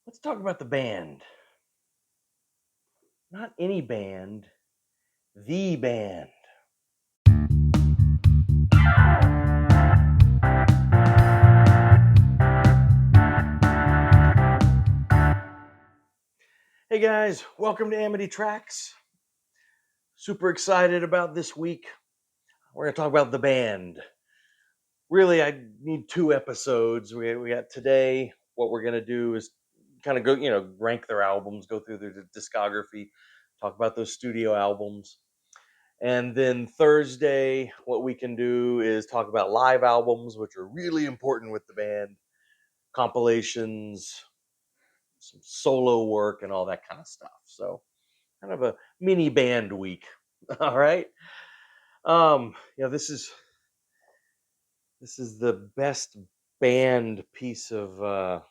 Let's talk about the band. Not any band, the band. Hey guys, welcome to Amity Tracks. Super excited about this week. We're going to talk about the band. Really, I need two episodes. We got today. What we're going to do is kind of go, rank their albums, go through their discography, talk about those studio albums. And then Thursday, what we can do is talk about live albums, which are really important with the band, compilations, some solo work, and all that kind of stuff. So, kind of a mini band week. All right. This is the best band piece of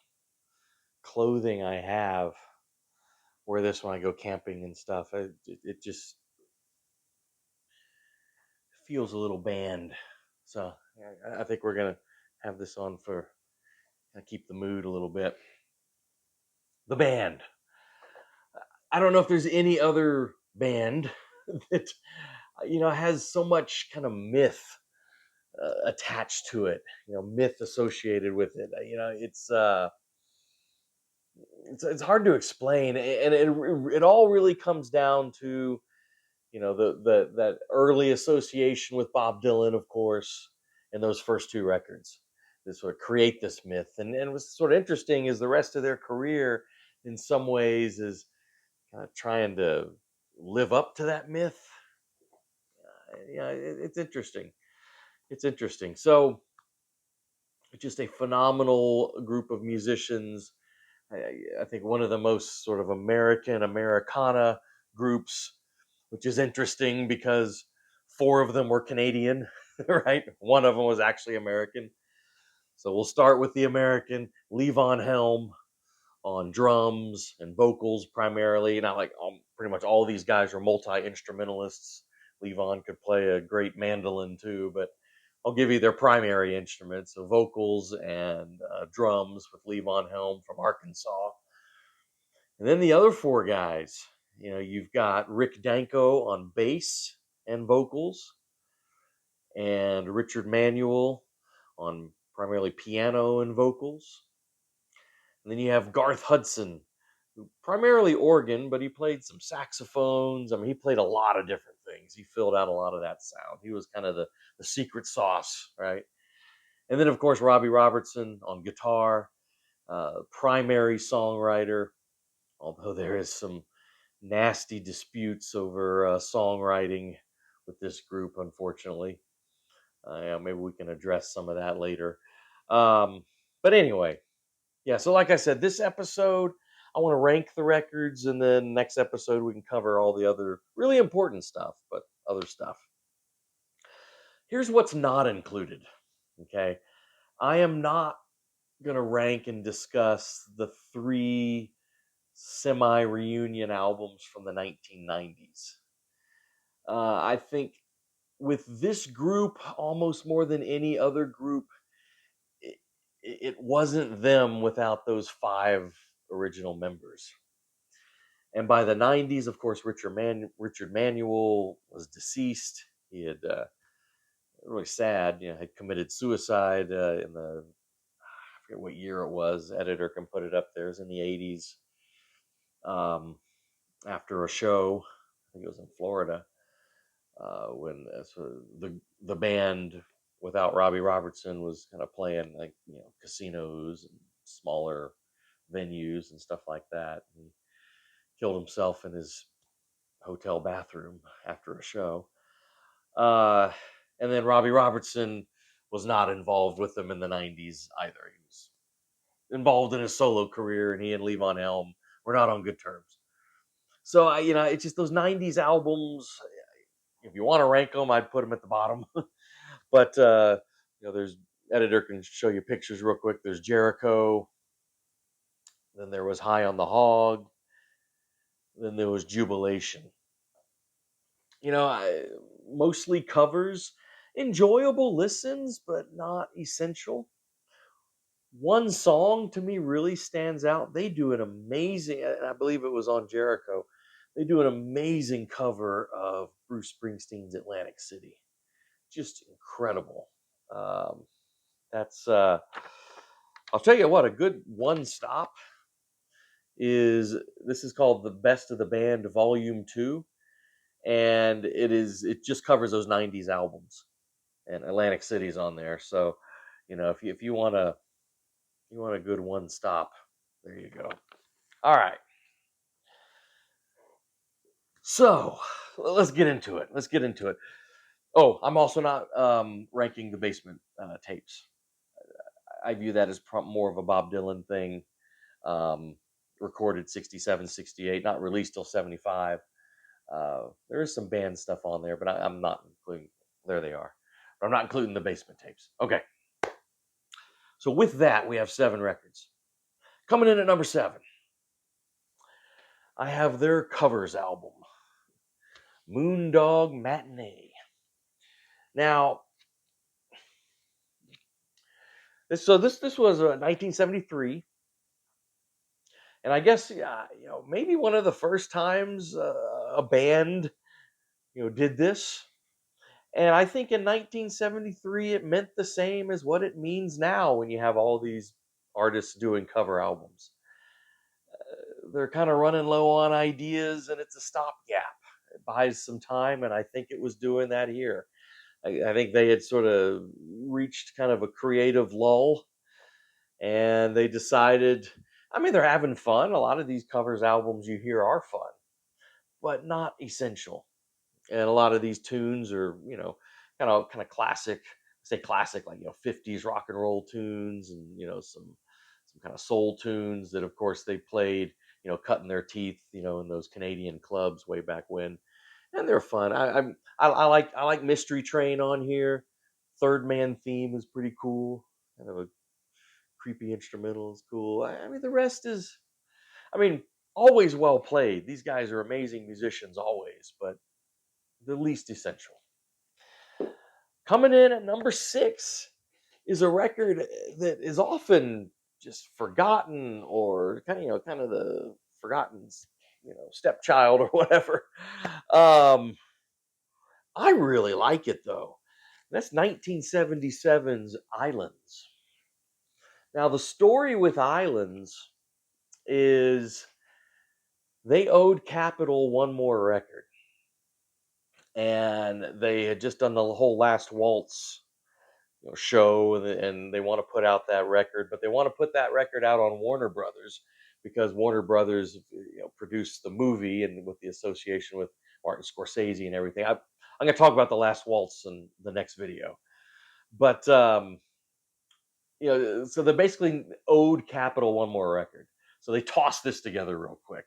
clothing I have. Wear this when I go camping and stuff. It just feels a little band. So I think we're gonna have this on for keep the mood a little bit. The band. I don't know if there's any other band that has so much kind of myth attached to it. Myth associated with it. It's hard to explain, and it all really comes down to the that early association with Bob Dylan, of course, and those first two records that sort of create this myth. And what's sort of interesting is the rest of their career, in some ways, is kind of trying to live up to that myth. It's interesting. It's interesting. So, just a phenomenal group of musicians. I think one of the most sort of American Americana groups, which is interesting because four of them were Canadian, right? One of them was actually American. So we'll start with the American, Levon Helm on drums and vocals primarily. Not like pretty much all of these guys are multi instrumentalists. Levon could play a great mandolin too, but I'll give you their primary instruments, so vocals and drums with Levon Helm from Arkansas. And then the other four guys, you've got Rick Danko on bass and vocals, and Richard Manuel on primarily piano and vocals. And then you have Garth Hudson, who primarily organ, but he played some saxophones. I mean, he played a lot of different things. He filled out a lot of that sound. He was kind of the secret sauce, right? And then, of course, Robbie Robertson on guitar, primary songwriter, although there is some nasty disputes over songwriting with this group, unfortunately. Maybe we can address some of that later. But anyway, yeah, so like I said, this episode, I want to rank the records, and then next episode, we can cover all the other really important stuff, but other stuff. Here's what's not included. Okay. I am not going to rank and discuss the three semi reunion albums from the 1990s. I think with this group, almost more than any other group, it, it wasn't them without those five original members. And by the 90s, of course, Richard Manuel was deceased. He had really sad, had committed suicide in the I forget what year it was. Editor can put it up there. It was in the 80s. After a show, I think it was in Florida, when the band without Robbie Robertson was kind of playing like casinos and smaller venues and stuff like that. He killed himself in his hotel bathroom after a show. Uh, and then Robbie Robertson was not involved with them in the 90s either. He was involved in his solo career, and he and Levon Helm were not on good terms. So it's just those '90s albums. If you want to rank them, I'd put them at the bottom. But there's editor can show you pictures real quick. There's Jericho. Then there was High on the Hog. Then there was Jubilation. Mostly covers, enjoyable listens, but not essential. One song to me really stands out. They do an amazing, and I believe it was on Jericho. They do an amazing cover of Bruce Springsteen's Atlantic City. Just incredible. Um, that's I'll tell you what, a good one stop is this is called the Best of the Band Volume 2, and it just covers those 90s albums, and Atlantic City's on there. So, if you want a good one stop, there you go. All right. So, let's get into it. Let's get into it. Oh, I'm also not ranking the basement tapes. I view that as more of a Bob Dylan thing. Um, Recorded 67, 68, not released till 75. There is some band stuff on there, but I'm not including. There they are. But I'm not including the basement tapes. Okay. So with that, we have 7 records. Coming in at number 7, I have their covers album, Moondog Matinee. Now, this was 1973, and I guess, yeah, maybe one of the first times a band did this. And I think in 1973 it meant the same as what it means now when you have all these artists doing cover albums. They're kind of running low on ideas, and it's a stopgap. It buys some time, and I think it was doing that here. I think they had sort of reached kind of a creative lull, and they decided. I mean, they're having fun. A lot of these covers albums you hear are fun, but not essential. And a lot of these tunes are, kind of classic. Say classic, like 50s rock and roll tunes, and some kind of soul tunes that, of course, they played, cutting their teeth, in those Canadian clubs way back when, and they're fun. I like Mystery Train on here. Third Man Theme is pretty cool. Kind of a creepy instrumental is cool. I mean, the rest is, I mean, always well played. These guys are amazing musicians always, but the least essential. Coming in at number 6 is a record that is often just forgotten, or kind of the forgotten, stepchild or whatever. Um, I really like it though. That's 1977's Islands. Now the story with Islands is they owed Capitol one more record, and they had just done the whole Last Waltz show, and they want to put out that record, but they want to put that record out on Warner Brothers because Warner Brothers produced the movie, and with the association with Martin Scorsese and everything. I'm going to talk about the Last Waltz in the next video, but so they basically owed Capitol one more record, so they tossed this together real quick.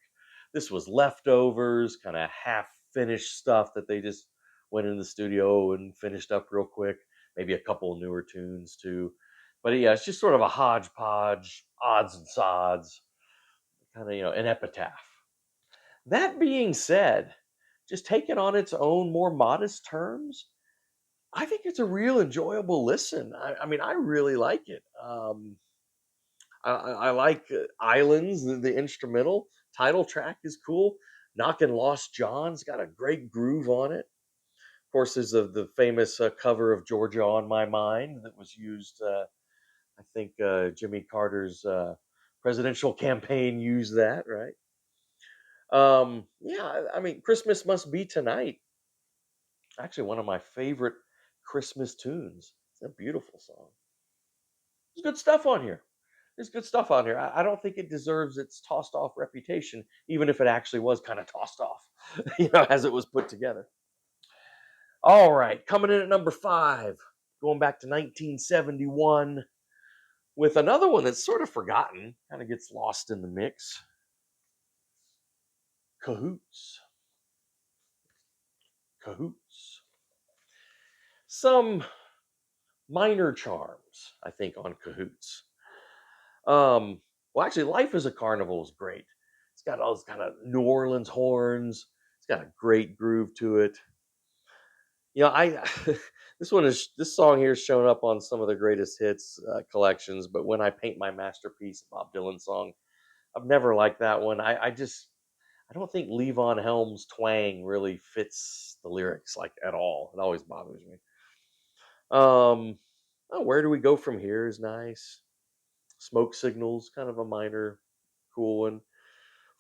This was leftovers, kind of half finished stuff that they just went in the studio and finished up real quick. Maybe a couple newer tunes too, but yeah, it's just sort of a hodgepodge, odds and sods, kind of an epitaph. That being said, just take it on its own more modest terms. I think it's a real enjoyable listen. I mean, I really like it. I like Islands, the instrumental title track is cool. Knockin' Lost John's got a great groove on it. Of course, there's the famous cover of Georgia on My Mind that was used. I think Jimmy Carter's presidential campaign used that, right? Yeah, I mean, Christmas Must Be Tonight. Actually, one of my favorite Christmas tunes. It's a beautiful song. There's good stuff on here. There's good stuff on here. I don't think it deserves its tossed off reputation, even if it actually was kind of tossed off, as it was put together. All right, coming in at number 5, going back to 1971 with another one that's sort of forgotten, kind of gets lost in the mix. Cahoots. Cahoots. Some minor charms, I think, on Cahoots. Well, actually, Life is a Carnival is great. It's got all those kind of New Orleans horns. It's got a great groove to it. I this song here is showing up on some of the greatest hits collections. But when I paint my masterpiece, Bob Dylan song, I've never liked that one. I don't think Levon Helm's twang really fits the lyrics like at all. It always bothers me. Um, oh, where do we go from here is nice. Smoke signals, kind of a minor, cool one.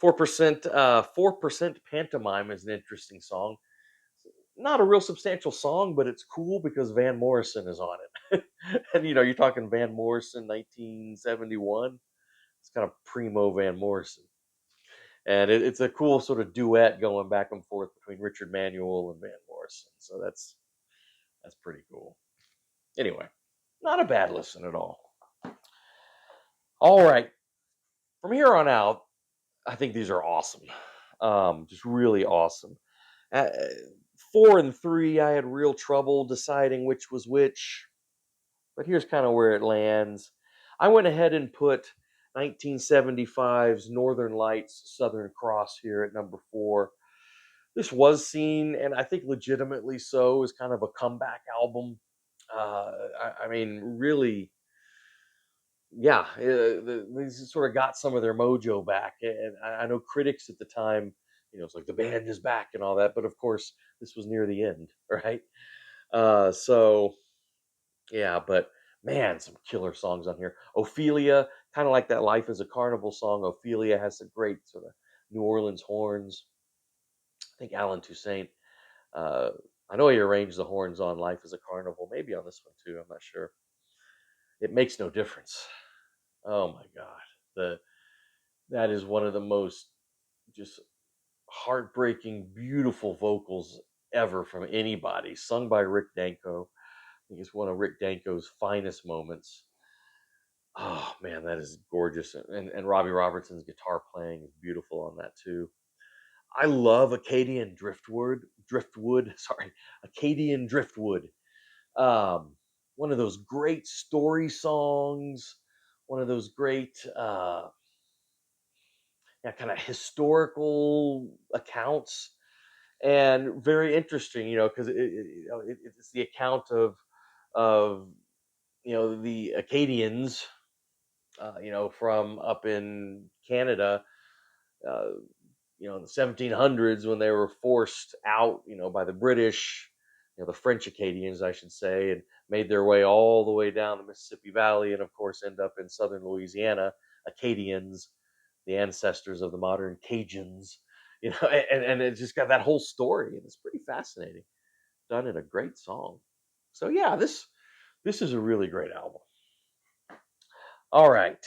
4% pantomime is an interesting song. Not a real substantial song, but it's cool because Van Morrison is on it. And you're talking Van Morrison, 1971. It's kind of primo Van Morrison, and it's a cool sort of duet going back and forth between Richard Manuel and Van Morrison. So that's pretty cool. Anyway, not a bad listen at all. All right, from here on out, I think these are awesome. Just really awesome. Uh, 4 and 3, I had real trouble deciding which was which, but here's kind of where it lands. I went ahead and put 1975's Northern Lights Southern Cross here at number 4. This was seen, and I think legitimately so, as kind of a comeback album. I mean, really, yeah, these sort of got some of their mojo back. And I know critics at the time, it's like the band is back and all that, but of course, this was near the end, right? So yeah, but man, some killer songs on here. Ophelia, kind of like that "Life is a Carnival" song. Ophelia has some great sort of New Orleans horns. I think Alan Toussaint. Uh, I know he arranged the horns on "Life is a Carnival," maybe on this one too. I'm not sure. It makes no difference. Oh my God, the that is one of the most just heartbreaking, beautiful vocals ever from anybody, sung by Rick Danko. I think it's one of Rick Danko's finest moments. Oh man, that is gorgeous. And Robbie Robertson's guitar playing is beautiful on that too. I love Acadian Driftwood, sorry, Acadian Driftwood. Um, One of those great story songs, one of those great yeah, kind of historical accounts, and very interesting, because it's the account of the Acadians, from up in Canada, uh, in the 1700s when they were forced out, by the British, the French Acadians, I should say, and made their way all the way down the Mississippi Valley, and of course end up in southern Louisiana. Acadians, the ancestors of the modern Cajuns, and it's just got that whole story, and it's pretty fascinating, done in a great song. So yeah, this is a really great album. All right.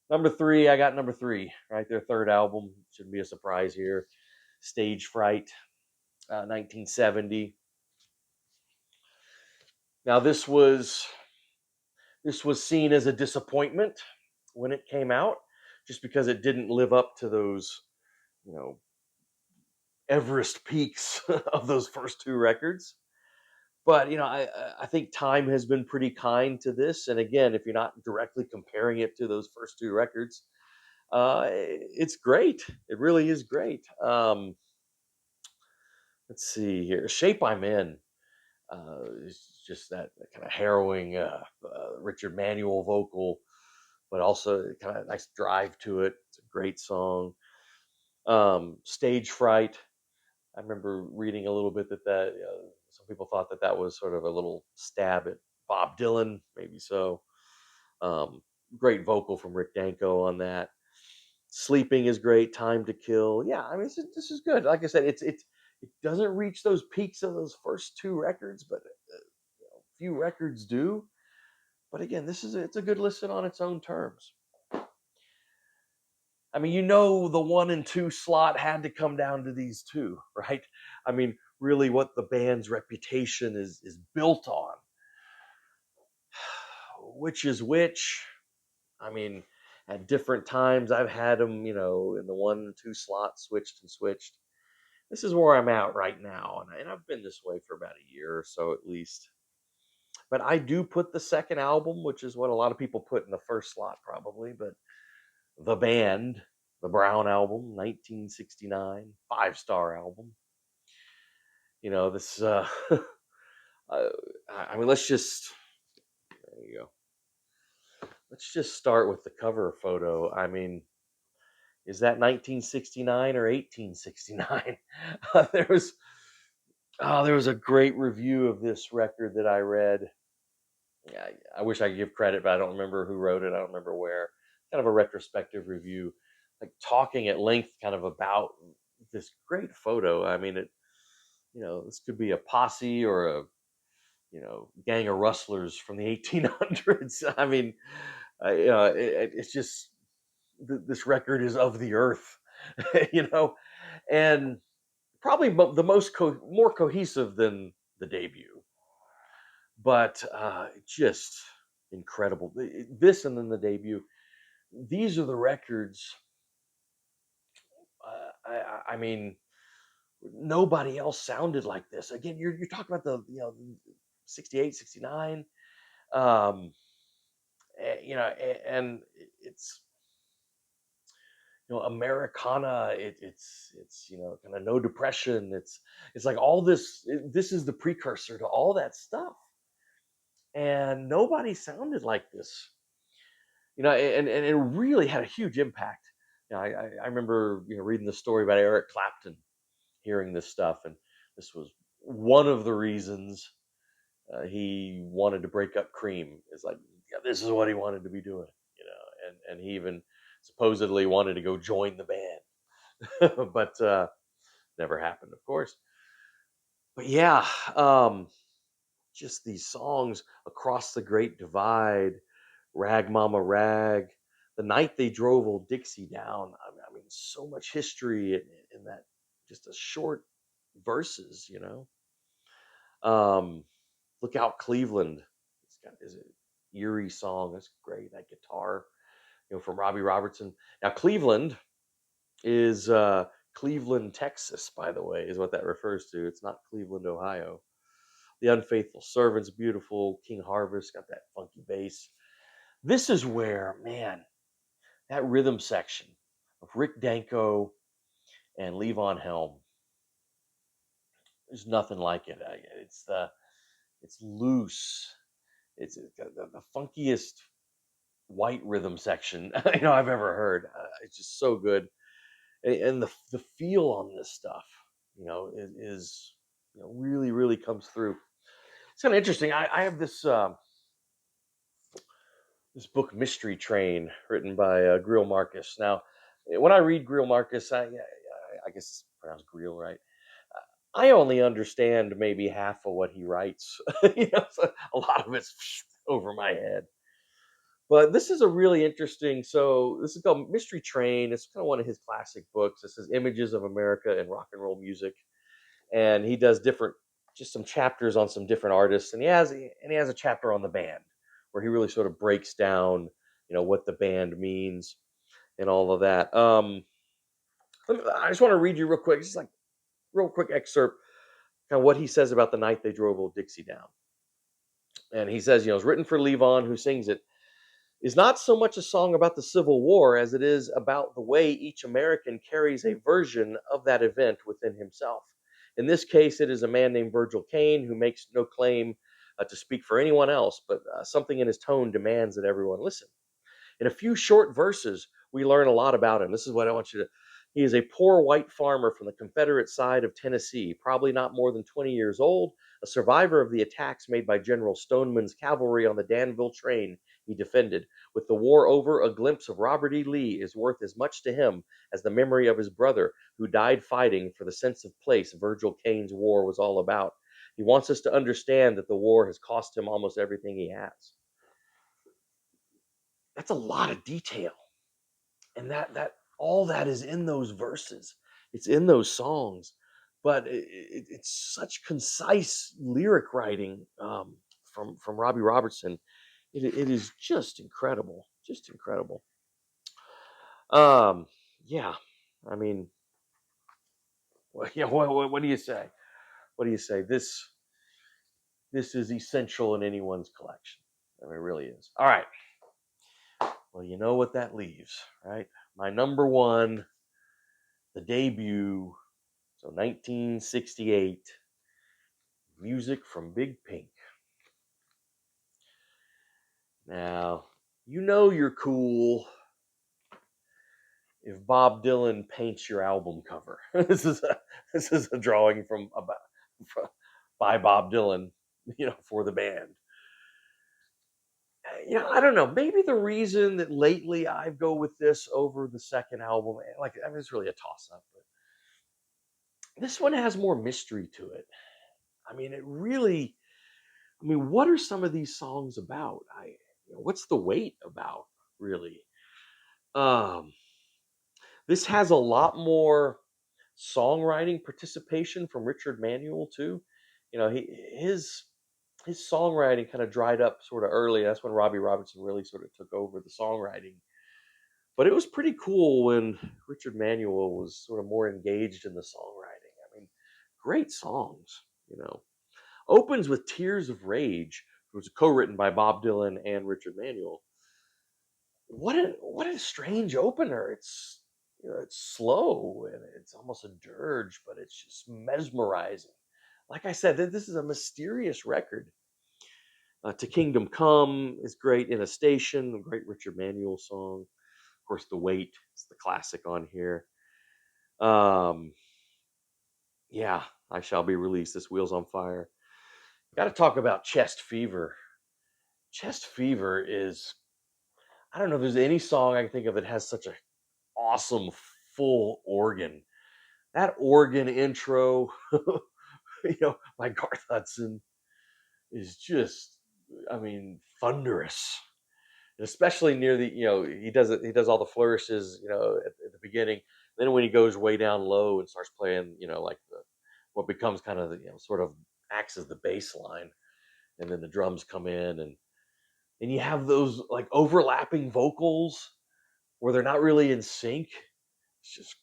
Number 3, I got number 3, right? Their third album. Shouldn't be a surprise here. Stage Fright, 1970. Now this was seen as a disappointment when it came out, just because it didn't live up to those, you know, Everest peaks of those first 2 records. But I think time has been pretty kind to this. And again, if you're not directly comparing it to those first 2 records, it's great. It really is great. Let's see here. Shape I'm in. It's just that kind of harrowing Richard Manuel vocal, but also kind of nice drive to it. It's a great song. Stage Fright. I remember reading a little bit that some people thought that was sort of a little stab at Bob Dylan. Maybe so. Um, Great vocal from Rick Danko on that. Sleeping is great. Time to Kill. Yeah, I mean, this is good. Like I said, it doesn't reach those peaks of those first 2 records, but few records do. But again, it's a good listen on its own terms. I mean, the 1 and 2 slot had to come down to these two, right? I mean, really, what the band's reputation is built on. Which is which? I mean, at different times, I've had them, in the 1 and 2 slot, switched and switched. This is where I'm at right now, and I've been this way for about a year or so at least. But I do put the second album, which is what a lot of people put in the first slot, probably. But the band, the Brown album, 1969, 5-star album. This Uh, I mean, let's just there you go. Let's just start with the cover photo. I mean, is that 1969 or 1869? There was there was a great review of this record that I read. Yeah, I wish I could give credit, but I don't remember who wrote it. I don't remember where. Kind of a retrospective review, like talking at length, kind of about this great photo. I mean, this could be a posse or a gang of rustlers from the 1800s. I mean, it's just this record is of the earth, you know, and probably the most more cohesive than the debut, but just incredible. This and then the debut. These are the records. I mean, nobody else sounded like this. Again, you're talking about the 68, 69. Um, and it's Americana. It's kind of no depression. It's like all this. This is the precursor to all that stuff, and nobody sounded like this. And it really had a huge impact. I remember reading the story about Eric Clapton hearing this stuff, and this was one of the reasons he wanted to break up Cream. Is like, yeah, this is what he wanted to be doing, and he even supposedly wanted to go join the band, but never happened, of course. But yeah, just these songs, Across the Great Divide, Rag Mama Rag, The Night They Drove Old Dixie Down. I mean, so much history in that, just a short verses. Um, Look Out Cleveland. It's got is it eerie song. That's great. That guitar, from Robbie Robertson. Now Cleveland is Cleveland, Texas, by the way, is what that refers to. It's not Cleveland, Ohio. The Unfaithful Servant's beautiful. King Harvest got that funky bass. This is where, man, that rhythm section of Rick Danko and Levon Helm, there's nothing like it. It's loose. It's got the funkiest white rhythm section I've ever heard. It's just so good, and the feel on this stuff, is really really comes through. It's kind of interesting. I have this book Mystery Train, written by Greil Marcus. Now, when I read Greil Marcus, I guess it's pronounced Greil, right? I only understand maybe half of what he writes. So a lot of it's over my head. But this is a really interesting. So this is called Mystery Train. It's kind of one of his classic books. This is Images of America and Rock and Roll Music, and he does just some chapters on some different artists, and he has a chapter on the band where he really sort of breaks down, what the band means and all of that. I just want to read you real quick, just like real quick excerpt, kind of what he says about The Night They Drove Old Dixie Down. And he says, it's written for Levon, who sings it, is not so much a song about the Civil War as it is about the way each American carries a version of that event within himself. In this case, it is a man named Virgil Caine who makes no claim to speak for anyone else, but something in his tone demands that everyone listen. In a few short verses, we learn a lot about him. This is what I want you to. He is a poor white farmer from the Confederate side of Tennessee, probably not more than 20 years old, a survivor of the attacks made by General Stoneman's cavalry on the Danville train he defended. With the war over, a glimpse of Robert E. Lee is worth as much to him as the memory of his brother, who died fighting for the sense of place Virgil Caine's war was all about. He wants us to understand that the war has cost him almost everything he has. That's a lot of detail, and that all that is in those verses. It's in those songs, but it's such concise lyric writing, from Robbie Robertson. It is just incredible, just incredible. Yeah, I mean, what do you say? What do you say? This is essential in anyone's collection. I mean, it really is. All right. Well, you know what that leaves, right? My number one, the debut. So 1968, Music from Big Pink. Now, you know you're cool if Bob Dylan paints your album cover. This is a drawing from by Bob Dylan, for the band. I don't know. Maybe the reason that lately I go with this over the second album, like, I mean, it's really a toss up, but this one has more mystery to it. I mean, it really. I mean, what are some of these songs about? What's the weight about, really? Um, this has a lot more songwriting participation from Richard Manuel too. His songwriting kind of dried up sort of early. That's when Robbie Robertson really sort of took over the songwriting. But it was pretty cool when Richard Manuel was sort of more engaged in the songwriting. I mean, great songs, you know. Opens with Tears of Rage, which was co-written by Bob Dylan and Richard Manuel. What a strange opener. It's slow and it's almost a dirge, but it's just mesmerizing. Like I said, this is a mysterious record. To Kingdom Come is great. In a Station, a great Richard Manuel song. Of course, The Wait is the classic on here. Um, yeah, I Shall Be Released. This Wheels on Fire. Got to talk about Chest Fever. Chest Fever is, I don't know if there's any song I can think of that has such a awesome full organ. That organ intro, by Garth Hudson is just, I mean, thunderous. And especially near he does all the flourishes, at the beginning. Then when he goes way down low and starts playing, like what becomes kind of the, sort of acts as the bass line, and then the drums come in, and you have those like overlapping vocals where they're not really in sync. It's just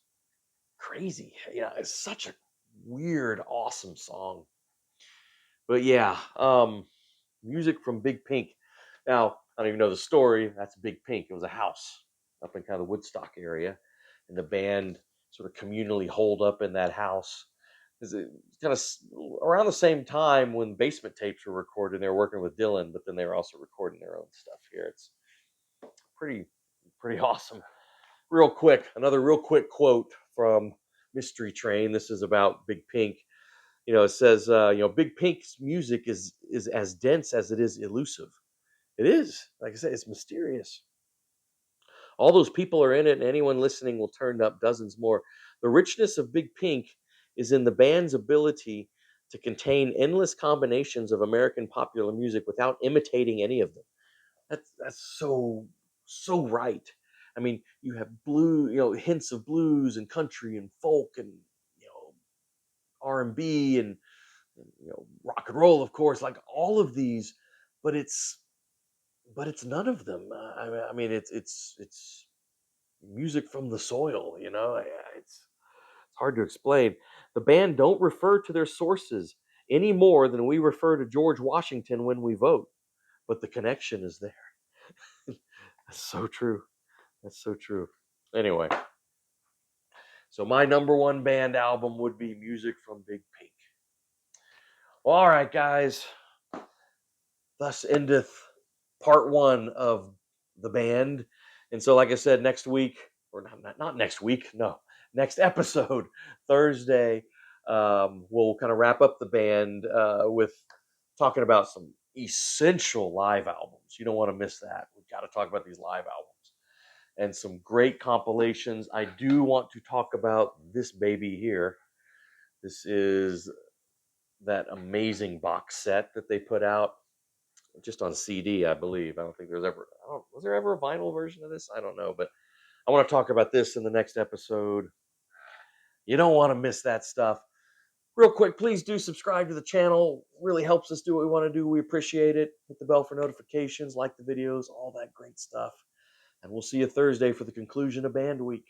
crazy. It's such a weird, awesome song. But yeah, music from Big Pink. Now, I don't even know the story. That's Big Pink. It was a house up in kind of the Woodstock area, and the band sort of communally holed up in that house. It's kind of around the same time when Basement Tapes were recorded. They were working with Dylan, but then they were also recording their own stuff here. It's pretty, pretty awesome. Another real quick quote from Mystery Train. This is about Big Pink. It says, Big Pink's music is as dense as it is elusive. It is, like I said, it's mysterious. All those people are in it, and anyone listening will turn up dozens more. The richness of Big Pink is in the band's ability to contain endless combinations of American popular music without imitating any of them. That's so right. I mean, you have hints of blues and country and folk and R&B and rock and roll, of course, like all of these, but it's none of them. I mean, it's music from the soil. It's hard to explain. The band don't refer to their sources any more than we refer to George Washington when we vote, but the connection is there. That's so true. That's so true. Anyway, so my number one band album would be Music from Big Pink. All right, guys. Thus endeth part one of the band. And so, like I said, next week, or not next week, no, next episode, Thursday, we'll kind of wrap up the band with talking about some essential live albums. You don't want to miss that. We've got to talk about these live albums and some great compilations. I do want to talk about this baby here. This is that amazing box set that they put out just on CD, I believe. I don't think was there ever a vinyl version of this? I don't know, but I want to talk about this in the next episode. You don't want to miss that stuff. Real quick, please do subscribe to the channel. Really helps us do what we want to do. We appreciate it. Hit the bell for notifications, like the videos, all that great stuff. And we'll see you Thursday for the conclusion of Band Week.